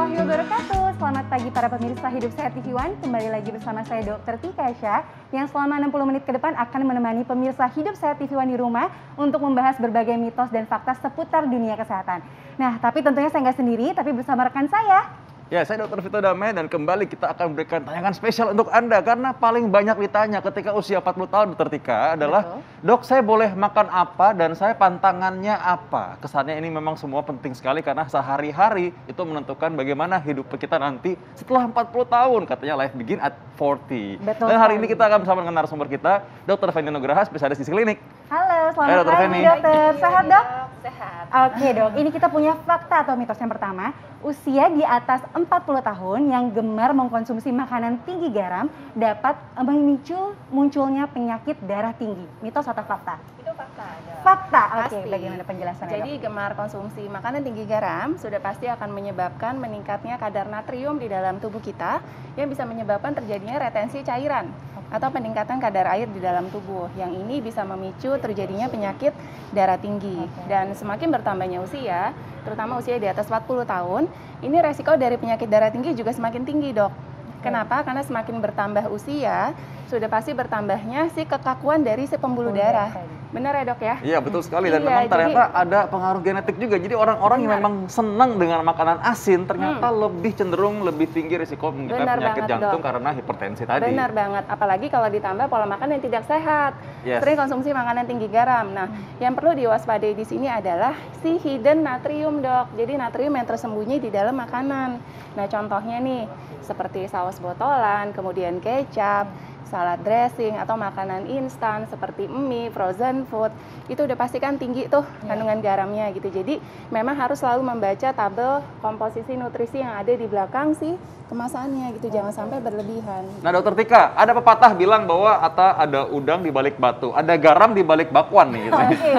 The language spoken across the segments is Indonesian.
warahmatullahi wabarakatuh. Selamat pagi para pemirsa Hidup Sehat TV One. Kembali lagi bersama saya Dr. Tika Syah yang selama 60 menit ke depan akan menemani pemirsa Hidup Sehat TV One di rumah untuk membahas berbagai mitos dan fakta seputar dunia kesehatan. Nah, tapi tentunya saya nggak sendiri, tapi bersama rekan saya. Ya, saya Dr. Vito Damai dan kembali kita akan berikan tayangan spesial untuk Anda karena paling banyak ditanya ketika usia 40 tahun Dr. Tika adalah, Dok, saya boleh makan apa dan saya pantangannya apa? Kesannya ini memang semua penting sekali karena sehari-hari itu menentukan bagaimana hidup kita nanti setelah 40 tahun. Katanya life begin at 40. Betul dan hari sekali. ini kita akan bersama dengan narasumber kita, Dr. Feni Nugraha, spesialis gizi klinik. Halo, selamat Dr. pagi Feni. dokter. Sehat dok? Sehat. Oke dok, ini kita punya fakta atau mitos yang pertama. Usia di atas 40 tahun yang gemar mengkonsumsi makanan tinggi garam dapat memicu munculnya penyakit darah tinggi. Mitos atau fakta? Itu fakta. Fakta, oke. Pasti. Bagaimana penjelasannya Jadi gemar konsumsi makanan tinggi garam sudah pasti akan menyebabkan meningkatnya kadar natrium di dalam tubuh kita yang bisa menyebabkan terjadinya retensi cairan atau peningkatan kadar air di dalam tubuh. Yang ini bisa memicu terjadinya penyakit darah tinggi. Dan semakin bertambahnya usia, terutama usia di atas 40 tahun, ini resiko dari penyakit darah tinggi juga semakin tinggi, Dok. Kenapa? Karena semakin bertambah usia, sudah pasti bertambahnya si kekakuan dari si pembuluh darah. Benar ya dok ya? Iya betul sekali dan Iya, memang ternyata ada pengaruh genetik juga. Jadi orang-orang yang Benar. memang senang dengan makanan asin ternyata lebih cenderung lebih tinggi risiko mengidap Benar penyakit banget, jantung Dok. karena hipertensi tadi. Benar banget, apalagi kalau ditambah pola makan yang tidak sehat. Yes. Sering konsumsi makanan tinggi garam. Nah, yang perlu diwaspadai di sini adalah si hidden natrium, Dok. Jadi natrium yang tersembunyi di dalam makanan. Nah, contohnya nih, seperti saus botolan, kemudian kecap, salad dressing, atau makanan instan seperti mie, frozen food, itu udah pasti kan tinggi tuh kandungan garamnya gitu. Jadi memang harus selalu membaca tabel komposisi nutrisi yang ada di belakang sih kemasannya gitu, jangan sampai berlebihan. Nah dokter Tika, ada pepatah bilang bahwa ada udang di balik batu, ada garam di balik bakwan nih. Gitu. Oke,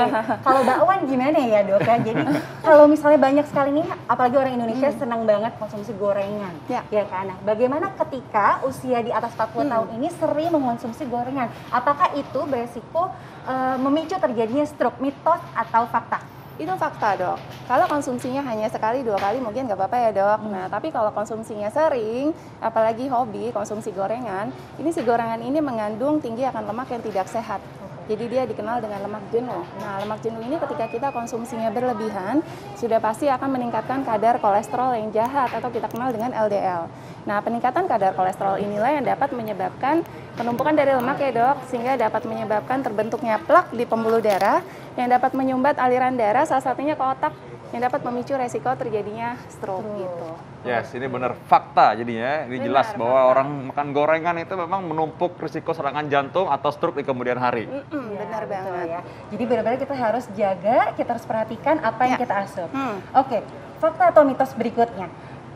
kalau bakwan gimana ya dok ya? Jadi kalau misalnya banyak sekali nih, apalagi orang Indonesia senang banget konsumsi gorengan, Ya. kan? Nah, bagaimana ketika usia di atas 40 tahun ini sering mengonsumsi gorengan? Apakah itu beresiko memicu terjadinya stroke? Mitos atau fakta? Itu fakta dok. Kalau konsumsinya hanya sekali, 2 kali mungkin nggak apa-apa ya dok. Nah tapi kalau konsumsinya sering, apalagi hobi konsumsi gorengan, ini si gorengan ini mengandung tinggi akan lemak yang tidak sehat. Jadi dia dikenal dengan lemak jenuh. Nah lemak jenuh ini ketika kita konsumsinya berlebihan, sudah pasti akan meningkatkan kadar kolesterol yang jahat atau kita kenal dengan LDL. Nah peningkatan kadar kolesterol inilah yang dapat menyebabkan penumpukan dari lemak ya dok, sehingga dapat menyebabkan terbentuknya plak di pembuluh darah yang dapat menyumbat aliran darah salah satunya ke otak yang dapat memicu resiko terjadinya stroke gitu. Yes, ini benar fakta jadinya. Ini Benar, jelas bahwa fakta. orang makan gorengan itu memang menumpuk risiko serangan jantung atau stroke di kemudian hari. Benar Betul banget. ya. Jadi benar-benar kita harus jaga, kita harus perhatikan apa yang Ya. kita asup. Hmm. Oke, fakta atau mitos berikutnya.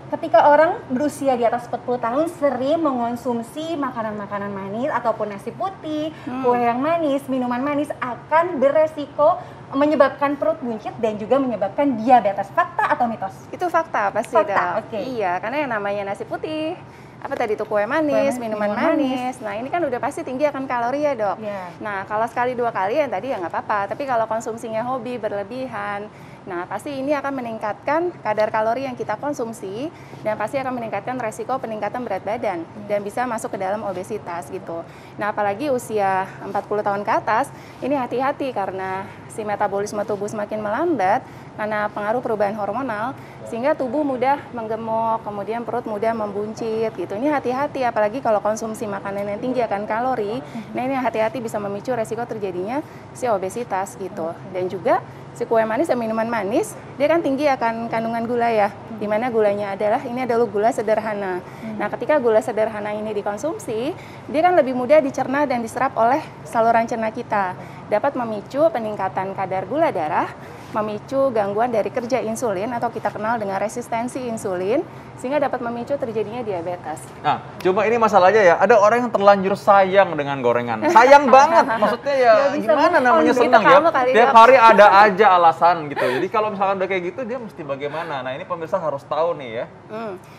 Ketika orang berusia di atas 40 tahun sering mengonsumsi makanan-makanan manis ataupun nasi putih, kue yang manis, minuman manis akan beresiko menyebabkan perut buncit dan juga menyebabkan diabetes. Fakta atau mitos? Itu fakta pasti Fakta, dok. oke. Iya, karena yang namanya nasi putih, apa tadi itu kue manis, minuman manis. Nah ini kan udah pasti tinggi akan kalori ya dok. Iya. Nah kalau sekali 2 kali yang tadi ya nggak apa-apa. Tapi kalau konsumsinya hobi berlebihan, nah pasti ini akan meningkatkan kadar kalori yang kita konsumsi dan pasti akan meningkatkan resiko peningkatan berat badan dan bisa masuk ke dalam obesitas gitu. Nah apalagi usia 40 tahun ke atas, ini hati-hati karena si metabolisme tubuh semakin melambat karena pengaruh perubahan hormonal sehingga tubuh mudah menggemuk, kemudian perut mudah membuncit gitu. Ini hati-hati apalagi kalau konsumsi makanan yang tinggi akan kalori. Nah ini hati-hati bisa memicu resiko terjadinya si obesitas gitu. Dan juga si kue manis dan minuman manis dia kan tinggi akan kandungan gula ya. Di mana gulanya adalah gula sederhana. Nah, ketika gula sederhana ini dikonsumsi, dia kan lebih mudah dicerna dan diserap oleh saluran cerna kita. Dapat memicu peningkatan kadar gula darah, memicu gangguan dari kerja insulin atau kita kenal dengan resistensi insulin, sehingga dapat memicu terjadinya diabetes. Nah, cuma ini masalahnya ya, ada orang yang terlanjur sayang dengan gorengan. Sayang banget, maksudnya ya Nggak bisa gimana move on namanya gitu. senang ya. Kamu kali, Tiap Dok. hari ada aja alasan gitu. Jadi kalau misalkan udah kayak gitu, dia mesti bagaimana? Nah ini pemirsa harus tahu nih ya.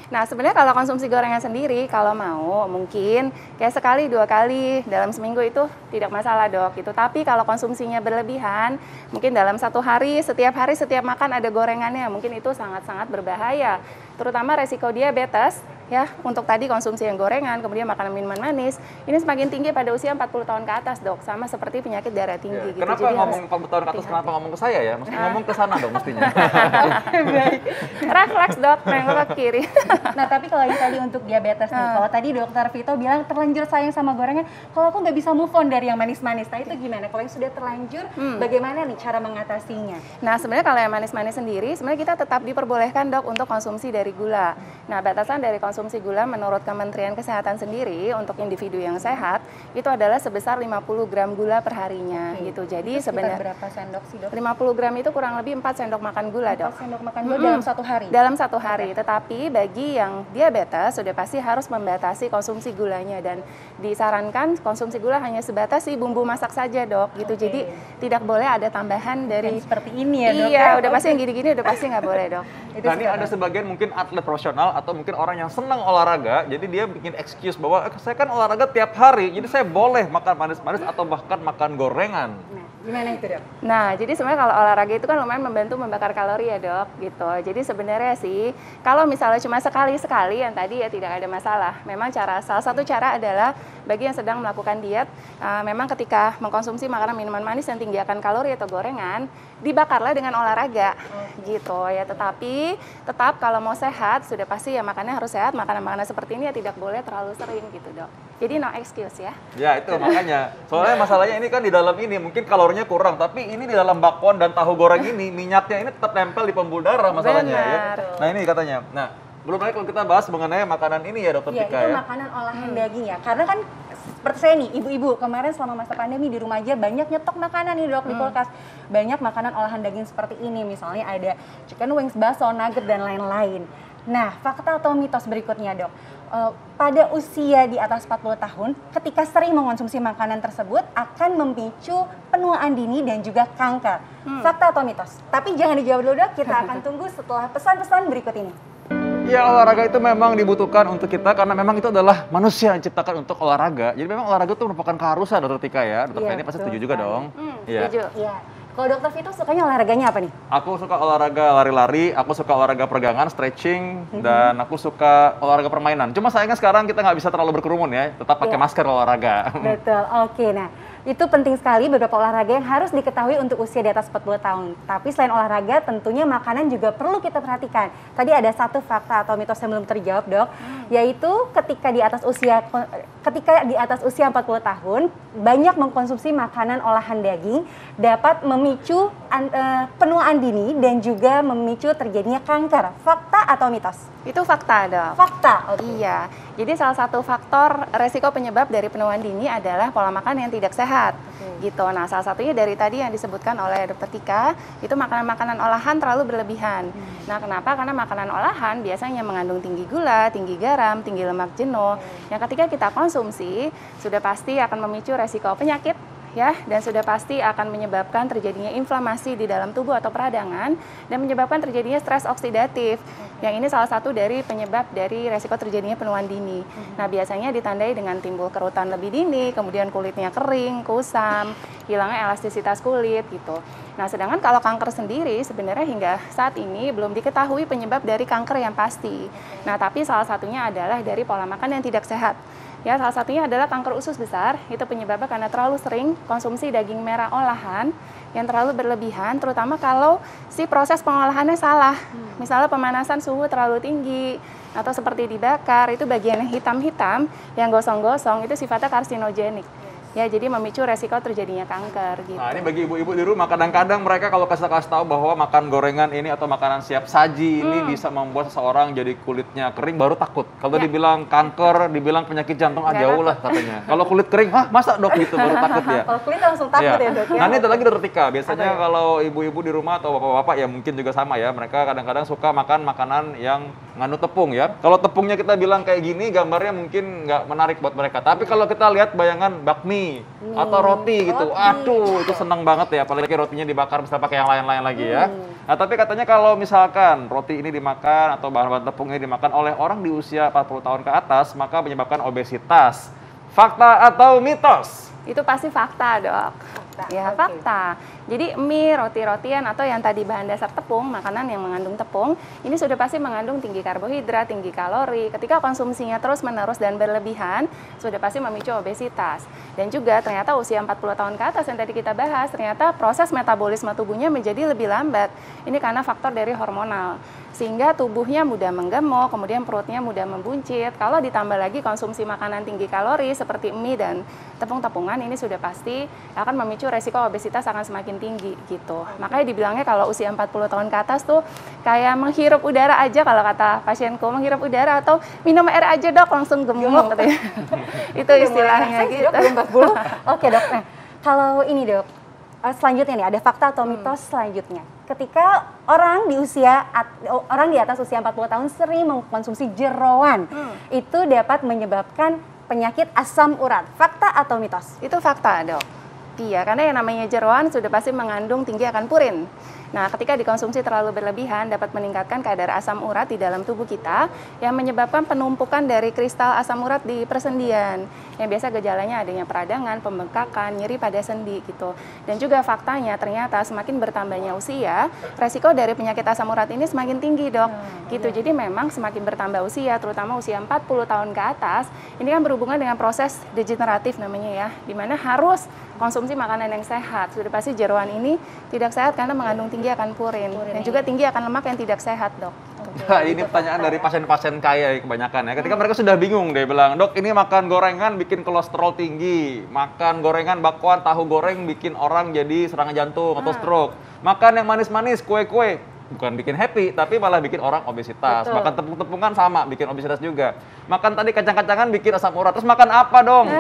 Nah sebenarnya kalau konsumsi gorengan sendiri, kalau mau mungkin kayak sekali 2 kali dalam seminggu itu tidak masalah dok. Gitu. Tapi kalau konsumsinya berlebihan, mungkin dalam 1 hari setiap hari setiap makan ada gorengannya, mungkin itu sangat-sangat berbahaya. Terutama resiko diabetes ya, untuk tadi konsumsi yang gorengan, kemudian makanan minuman manis, ini semakin tinggi pada usia 40 tahun ke atas, Dok. Sama seperti penyakit darah tinggi gitu. Kenapa Jadi ngomong 40 tahun ke atas, kenapa ngomong ke saya ya? Mesti ngomong ke sana dong mestinya. Baik. refleks, Dok, nengok ke kiri. Nah, tapi kalau yang tadi untuk diabetes nih, kalau tadi Dokter Vito bilang terlanjur sayang sama gorengan, kalau aku nggak bisa move on dari yang manis-manis, nah itu gimana? Kalau yang sudah terlanjur, bagaimana nih cara mengatasinya? Nah, sebenarnya kalau yang manis-manis sendiri, sebenarnya kita tetap diperbolehkan, Dok, untuk konsumsi dari gula. Nah, batasan dari konsumsi gula menurut Kementerian Kesehatan sendiri untuk individu yang sehat itu adalah sebesar 50 gram gula per harinya gitu. Jadi sebenarnya berapa sendok sih, Dok? 50 gram itu kurang lebih 4 sendok makan gula, Dok. 4 sendok makan gula dalam satu hari? Dalam satu hari. Tetapi bagi yang diabetes sudah pasti harus membatasi konsumsi gulanya dan disarankan konsumsi gula hanya sebatas si bumbu masak saja, Dok, gitu. Jadi tidak boleh ada tambahan dari seperti ini ya, Dok? Iya, udah pasti yang gini-gini udah pasti nggak boleh, Dok. Nah, ini ada sebagian mungkin atlet profesional atau mungkin orang yang senang olahraga, jadi dia bikin excuse bahwa saya kan olahraga tiap hari, jadi saya boleh makan manis-manis atau bahkan makan gorengan. Nah, gimana itu, Dok? Nah, jadi sebenarnya kalau olahraga itu kan lumayan membantu membakar kalori ya, Dok, gitu. Jadi sebenarnya sih, kalau misalnya cuma sekali-sekali yang tadi ya tidak ada masalah. Memang salah satu cara adalah bagi yang sedang melakukan diet, memang ketika mengkonsumsi makanan minuman manis yang tinggi akan kalori atau gorengan, dibakarlah dengan olahraga, gitu ya. Tetapi tetap kalau mau sehat, sudah pasti ya makannya harus sehat. Makanan-makanan seperti ini ya tidak boleh terlalu sering gitu, Dok. Jadi no excuse ya. Ya itu makanya. Soalnya masalahnya ini kan di dalam ini mungkin kalorinya kurang, tapi ini di dalam bakwan dan tahu goreng ini minyaknya ini tetap nempel di pembuluh darah masalahnya ya. Nah ini katanya. Nah belum lagi kalau kita bahas mengenai makanan ini ya, Dokter Tika ya. Itu makanan olahan daging ya. Karena kan seperti saya nih, ibu-ibu kemarin selama masa pandemi di rumah aja banyak nyetok makanan nih, Dok, di kulkas. Banyak makanan olahan daging seperti ini, misalnya ada chicken wings, bakso, nugget dan lain-lain. Nah, fakta atau mitos berikutnya, Dok. Pada usia di atas 40 tahun, ketika sering mengonsumsi makanan tersebut akan memicu penuaan dini dan juga kanker. Fakta atau mitos? Tapi jangan dijawab dulu, Dok. Kita akan tunggu setelah pesan-pesan berikut ini. Ya, olahraga itu memang dibutuhkan untuk kita karena memang itu adalah manusia yang diciptakan untuk olahraga. Jadi memang olahraga itu merupakan keharusan, Dokter Tika ya. Dokter Tika ini pasti setuju juga dong. Iya. Setuju. Iya. Kalau Dokter Vito sukanya olahraganya apa nih? Aku suka olahraga lari-lari, aku suka olahraga peregangan, stretching, dan aku suka olahraga permainan. Cuma sayangnya sekarang kita nggak bisa terlalu berkerumun ya, tetap pakai masker olahraga. Betul, oke. Nah, itu penting sekali beberapa olahraga yang harus diketahui untuk usia di atas 40 tahun. Tapi selain olahraga, tentunya makanan juga perlu kita perhatikan. Tadi ada satu fakta atau mitos yang belum terjawab, Dok, yaitu ketika di atas usia 40 tahun, banyak mengkonsumsi makanan olahan daging dapat memicu penuaan dini dan juga memicu terjadinya kanker. Fakta atau mitos? Itu fakta, Dok. Fakta. Iya. Jadi salah satu faktor resiko penyebab dari penuaan dini adalah pola makan yang tidak sehat. Gitu. Nah, salah satunya dari tadi yang disebutkan oleh Dokter Tika, itu makanan-makanan olahan terlalu berlebihan. Nah, kenapa? Karena makanan olahan biasanya mengandung tinggi gula, tinggi garam, tinggi lemak jenuh. Yang ketika kita konsumsi, sudah pasti akan memicu resiko penyakit ya, dan sudah pasti akan menyebabkan terjadinya inflamasi di dalam tubuh atau peradangan dan menyebabkan terjadinya stres oksidatif. Yang ini salah satu dari penyebab dari resiko terjadinya penuaan dini. Nah, biasanya ditandai dengan timbul kerutan lebih dini, kemudian kulitnya kering, kusam, hilangnya elastisitas kulit gitu. Nah, sedangkan kalau kanker sendiri sebenarnya hingga saat ini belum diketahui penyebab dari kanker yang pasti. Nah, tapi salah satunya adalah dari pola makan yang tidak sehat. Ya, salah satunya adalah kanker usus besar, itu penyebabnya karena terlalu sering konsumsi daging merah olahan yang terlalu berlebihan, terutama kalau si proses pengolahannya salah. Misalnya pemanasan suhu terlalu tinggi, atau seperti dibakar, itu bagian yang hitam-hitam, yang gosong-gosong, itu sifatnya karsinogenik. Ya, jadi memicu resiko terjadinya kanker gitu. Nah, ini bagi ibu-ibu di rumah, kadang-kadang mereka kalau kasih tahu bahwa makan gorengan ini atau makanan siap saji ini bisa membuat seseorang jadi kulitnya kering, baru takut. Kalau dibilang kanker, dibilang penyakit jantung, jauh lah katanya. Kalau kulit kering, masa, Dok, gitu, baru takut ya. Kalau kulit langsung takut ya, Dok ya. Nah, ini ada lagi, Dokter Tika. Biasanya kalau ibu-ibu di rumah atau bapak-bapak ya mungkin juga sama ya, mereka kadang-kadang suka makan makanan yang ngandung tepung ya. Kalau tepungnya kita bilang kayak gini, gambarnya mungkin nggak menarik buat mereka. Tapi kalau kita lihat bayangan bakmi atau roti gitu, aduh itu seneng banget ya, apalagi rotinya dibakar bisa pakai yang lain-lain lagi ya. Nah, tapi katanya kalau misalkan roti ini dimakan atau bahan-bahan tepung ini dimakan oleh orang di usia 40 tahun ke atas, maka menyebabkan obesitas. Fakta atau mitos? Itu pasti fakta, Dok. Ya, Oke. fakta. Jadi mie, roti-rotian atau yang tadi bahan dasar tepung, makanan yang mengandung tepung, ini sudah pasti mengandung tinggi karbohidrat, tinggi kalori. Ketika konsumsinya terus-menerus dan berlebihan, sudah pasti memicu obesitas. Dan juga ternyata usia 40 tahun ke atas yang tadi kita bahas, ternyata proses metabolisme tubuhnya menjadi lebih lambat. Ini karena faktor dari hormonal. Sehingga tubuhnya mudah menggemuk, kemudian perutnya mudah membuncit. Kalau ditambah lagi konsumsi makanan tinggi kalori seperti mie dan tepung-tepungan, ini sudah pasti akan memicu resiko obesitas akan semakin tinggi gitu. Makanya dibilangnya kalau usia 40 tahun ke atas tuh kayak menghirup udara aja, kalau kata pasienku, menghirup udara atau minum air aja dok langsung gemuk katanya. Itu istilahnya gitu. Oke dok, nah kalau ini dok, selanjutnya nih ada fakta atau mitos selanjutnya. Ketika orang di atas usia 40 tahun sering mengkonsumsi jeroan, itu dapat menyebabkan penyakit asam urat. Fakta atau mitos? Itu fakta dok. Iya, karena yang namanya jeroan sudah pasti mengandung tinggi akan purin. Nah, ketika dikonsumsi terlalu berlebihan dapat meningkatkan kadar asam urat di dalam tubuh kita yang menyebabkan penumpukan dari kristal asam urat di persendian. Yang biasa gejalanya adanya peradangan, pembengkakan, nyeri pada sendi gitu. Dan juga faktanya ternyata semakin bertambahnya usia, resiko dari penyakit asam urat ini semakin tinggi, Dok. Gitu. Jadi memang semakin bertambah usia, terutama usia 40 tahun ke atas, ini kan berhubungan dengan proses degeneratif namanya ya, di mana harus konsumsi makanan yang sehat. Sudah pasti jeroan ini tidak sehat karena mengandung tinggi akan purin dan juga tinggi akan lemak yang tidak sehat, Dok. Nah, ini pertanyaan dari pasien-pasien kaya kebanyakan ya. Ketika mereka sudah bingung, dia bilang, dok ini makan gorengan bikin kolesterol tinggi, makan gorengan bakwan, tahu goreng bikin orang jadi serangan jantung atau stroke, makan yang manis-manis, kue-kue, bukan bikin happy, tapi malah bikin orang obesitas. Betul. Makan tepung-tepungan sama, bikin obesitas juga. Makan tadi kacang-kacangan bikin asam urat. Terus makan apa dong?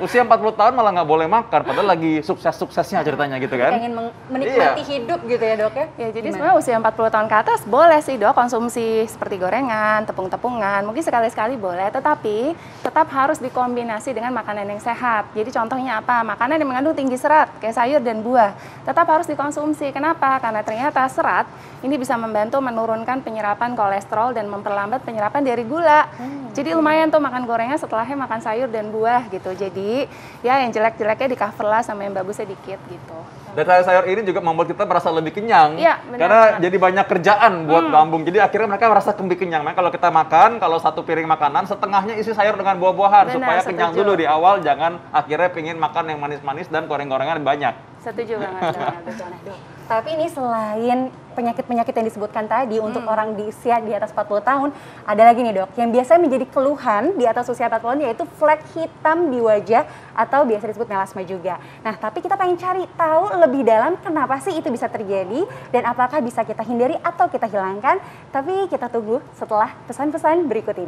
Usia 40 tahun malah nggak boleh makan, padahal lagi sukses-suksesnya ceritanya gitu kan. Pengen menikmati hidup gitu ya dok ya? Ya, jadi sebenarnya usia 40 tahun ke atas boleh sih dok konsumsi seperti gorengan, tepung-tepungan, mungkin sekali-sekali boleh, tetapi tetap harus dikombinasi dengan makanan yang sehat. Jadi contohnya apa? Makanan yang mengandung tinggi serat, kayak sayur dan buah, tetap harus dikonsumsi. Kenapa? Karena ternyata serat ini bisa membantu menurunkan penyerapan kolesterol dan memperlambat penyerapan dari gula. Jadi lumayan tuh makan gorengan setelahnya makan sayur dan buah gitu. Jadi ya yang jelek-jeleknya di cover lah sama yang bagusnya dikit gitu. Dan sayur-sayur ini juga membuat kita merasa lebih kenyang. Iya, benar. Karena jadi banyak kerjaan buat lambung. Jadi akhirnya mereka merasa lebih kenyang. Makanya kalau kita makan, kalau satu piring makanan, setengahnya isi sayur dengan buah-buahan. Benar, Supaya kenyang setuju. dulu di awal, jangan akhirnya pingin makan yang manis-manis dan goreng-gorengan banyak. Setuju banget. Dok. Betul, nah, dok. Tapi ini selain penyakit-penyakit yang disebutkan tadi untuk orang di usia di atas 40 tahun, ada lagi nih dok, yang biasa menjadi keluhan di atas usia 40 tahun yaitu flek hitam di wajah atau biasa disebut melasma juga. Nah, tapi kita pengen cari tahu lebih dalam kenapa sih itu bisa terjadi dan apakah bisa kita hindari atau kita hilangkan. Tapi kita tunggu setelah pesan-pesan berikut ini.